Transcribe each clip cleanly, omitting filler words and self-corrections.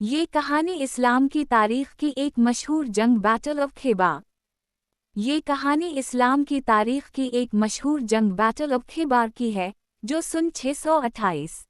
یہ کہانی اسلام کی تاریخ کی ایک مشہور جنگ بیٹل آف خیبر یہ کہانی اسلام کی تاریخ کی ایک مشہور جنگ بیٹل آف خیبر کی ہے جو سن 628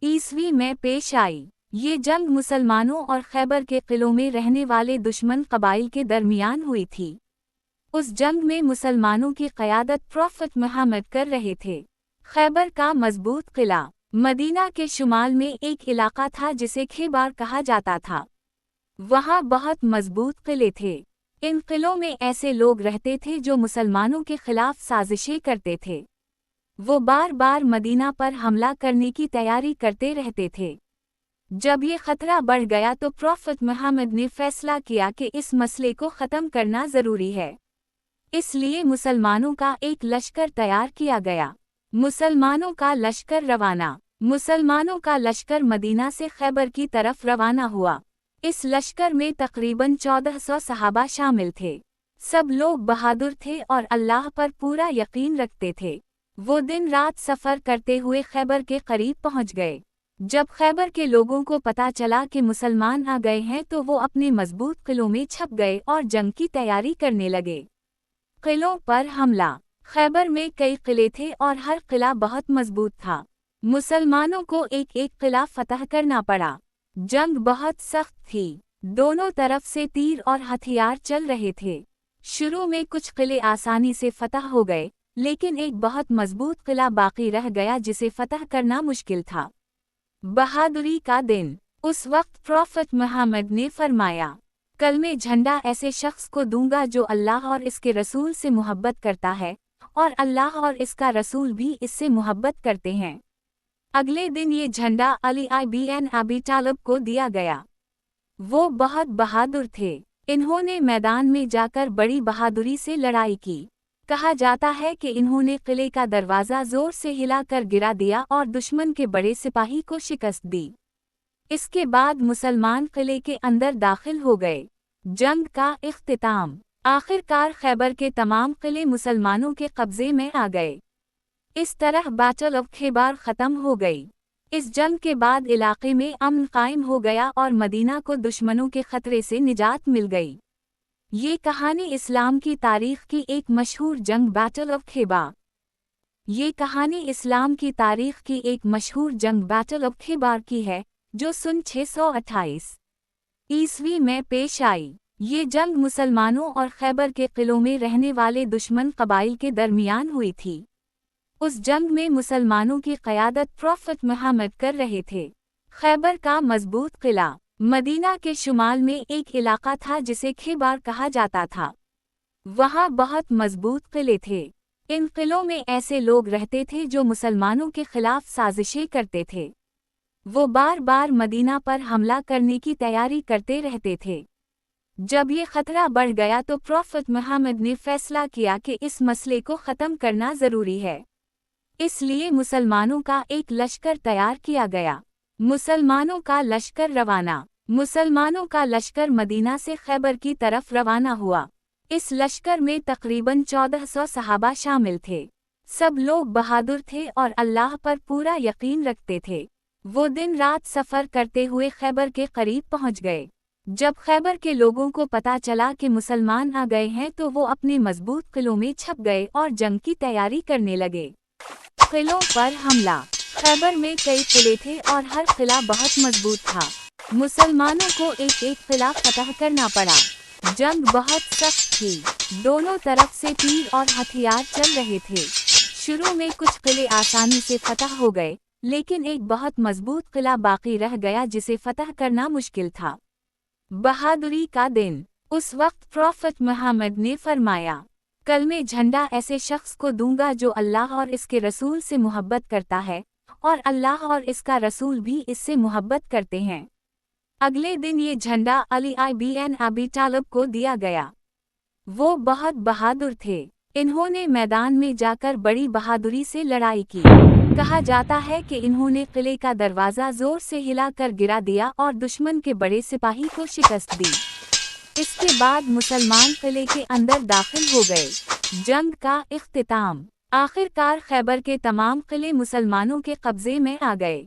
عیسوی میں پیش آئی۔ یہ جنگ مسلمانوں اور خیبر کے قلعوں میں رہنے والے دشمن قبائل کے درمیان ہوئی تھی۔ اس جنگ میں مسلمانوں کی قیادت پروفٹ محمد کر رہے تھے۔ خیبر کا مضبوط قلعہ مدینہ کے شمال میں ایک علاقہ تھا جسے خیبر کہا جاتا تھا۔ وہاں بہت مضبوط قلعے تھے۔ ان قلعوں میں ایسے لوگ رہتے تھے جو مسلمانوں کے خلاف سازشیں کرتے تھے۔ وہ بار بار مدینہ پر حملہ کرنے کی تیاری کرتے رہتے تھے۔ جب یہ خطرہ بڑھ گیا تو پروفٹ محمد نے فیصلہ کیا کہ اس مسئلے کو ختم کرنا ضروری ہے۔ اس لیے مسلمانوں کا ایک لشکر تیار کیا گیا۔ مسلمانوں کا لشکر روانہ۔ مسلمانوں کا لشکر مدینہ سے خیبر کی طرف روانہ ہوا۔ اس لشکر میں تقریباً 1400 صحابہ شامل تھے۔ سب لوگ بہادر تھے اور اللہ پر پورا یقین رکھتے تھے۔ وہ دن رات سفر کرتے ہوئے خیبر کے قریب پہنچ گئے۔ جب خیبر کے لوگوں کو پتہ چلا کہ مسلمان آ گئے ہیں تو وہ اپنے مضبوط قلعوں میں چھپ گئے اور جنگ کی تیاری کرنے لگے۔ قلعوں پر حملہ۔ خیبر میں کئی قلعے تھے اور ہر قلعہ بہت مضبوط تھا۔ مسلمانوں کو ایک ایک قلعہ فتح کرنا پڑا۔ جنگ بہت سخت تھی۔ دونوں طرف سے تیر اور ہتھیار چل رہے تھے۔ شروع میں کچھ قلعے آسانی سے فتح ہو گئے، لیکن ایک بہت مضبوط قلعہ باقی رہ گیا جسے فتح کرنا مشکل تھا۔ بہادری کا دن۔ اس وقت پروفٹ محمد نے فرمایا، کل میں جھنڈا ایسے شخص کو دوں گا جو اللہ اور اس کے رسول سے محبت کرتا ہے، اور اللہ اور اس کا رسول بھی اس سے محبت کرتے ہیں۔ اگلے دن یہ جھنڈا علی بن ابی طالب کو دیا گیا۔ وہ بہت بہادر تھے۔ انہوں نے میدان میں جا کر بڑی بہادری سے لڑائی کی۔ کہا جاتا ہے کہ انہوں نے قلعے کا دروازہ زور سے ہلا کر گرا دیا اور دشمن کے بڑے سپاہی کو شکست دی۔ اس کے بعد مسلمان قلعے کے اندر داخل ہو گئے۔ جنگ کا اختتام۔ آخر کار خیبر کے تمام قلعے مسلمانوں کے قبضے میں آ گئے۔ اس طرح بیٹل آف خیبر ختم ہو گئی۔ اس جنگ کے بعد علاقے میں امن قائم ہو گیا اور مدینہ کو دشمنوں کے خطرے سے نجات مل گئی۔ یہ کہانی اسلام کی تاریخ کی ایک مشہور جنگ بیٹل آف خیبر یہ کہانی اسلام کی تاریخ کی ایک مشہور جنگ بیٹل آف خیبر کی ہے جو سن 628 عیسوی میں پیش آئی۔ یہ جنگ مسلمانوں اور خیبر کے قلعوں میں رہنے والے دشمن قبائل کے درمیان ہوئی تھی۔ اس جنگ میں مسلمانوں کی قیادت پروفٹ محمد کر رہے تھے۔ خیبر کا مضبوط قلعہ۔ مدینہ کے شمال میں ایک علاقہ تھا جسے خیبر کہا جاتا تھا۔ وہاں بہت مضبوط قلعے تھے۔ ان قلعوں میں ایسے لوگ رہتے تھے جو مسلمانوں کے خلاف سازشیں کرتے تھے۔ وہ بار بار مدینہ پر حملہ کرنے کی تیاری کرتے رہتے تھے۔ جب یہ خطرہ بڑھ گیا تو پروفٹ محمد نے فیصلہ کیا کہ اس مسئلے کو ختم کرنا ضروری ہے۔ اس لیے مسلمانوں کا ایک لشکر تیار کیا گیا۔ مسلمانوں کا لشکر روانہ۔ مسلمانوں کا لشکر مدینہ سے خیبر کی طرف روانہ ہوا۔ اس لشکر میں تقریباً 1400 صحابہ شامل تھے۔ سب لوگ بہادر تھے اور اللہ پر پورا یقین رکھتے تھے۔ وہ دن رات سفر کرتے ہوئے خیبر کے قریب پہنچ گئے۔ جب خیبر کے لوگوں کو پتہ چلا کہ مسلمان آ گئے ہیں تو وہ اپنے مضبوط قلعوں میں چھپ گئے اور جنگ کی تیاری کرنے لگے۔ قلعوں پر حملہ۔ خیبر میں کئی قلعے تھے اور ہر قلعہ بہت مضبوط تھا۔ مسلمانوں کو ایک ایک قلعہ فتح کرنا پڑا۔ جنگ بہت سخت تھی۔ دونوں طرف سے تیر اور ہتھیار چل رہے تھے۔ شروع میں کچھ قلعے آسانی سے فتح ہو گئے، لیکن ایک بہت مضبوط قلعہ باقی رہ گیا جسے فتح کرنا مشکل تھا۔ بہادری کا دن۔ اس وقت پروفٹ محمد نے فرمایا، کل میں جھنڈا ایسے شخص کو دوں گا جو اللہ اور اس کے رسول سے محبت کرتا ہے، اور اللہ اور اس کا رسول بھی اس سے محبت کرتے ہیں۔ اگلے دن یہ جھنڈا علی بن ابی طالب کو دیا گیا۔ وہ بہت بہادر تھے۔ انہوں نے میدان میں جا کر بڑی بہادری سے لڑائی کی۔ کہا جاتا ہے کہ انہوں نے قلعے کا دروازہ زور سے ہلا کر گرا دیا اور دشمن کے بڑے سپاہی کو شکست دی۔ اس کے بعد مسلمان قلعے کے اندر داخل ہو گئے۔ جنگ کا اختتام۔ آخر کار خیبر کے تمام قلعے مسلمانوں کے قبضے میں آ گئے۔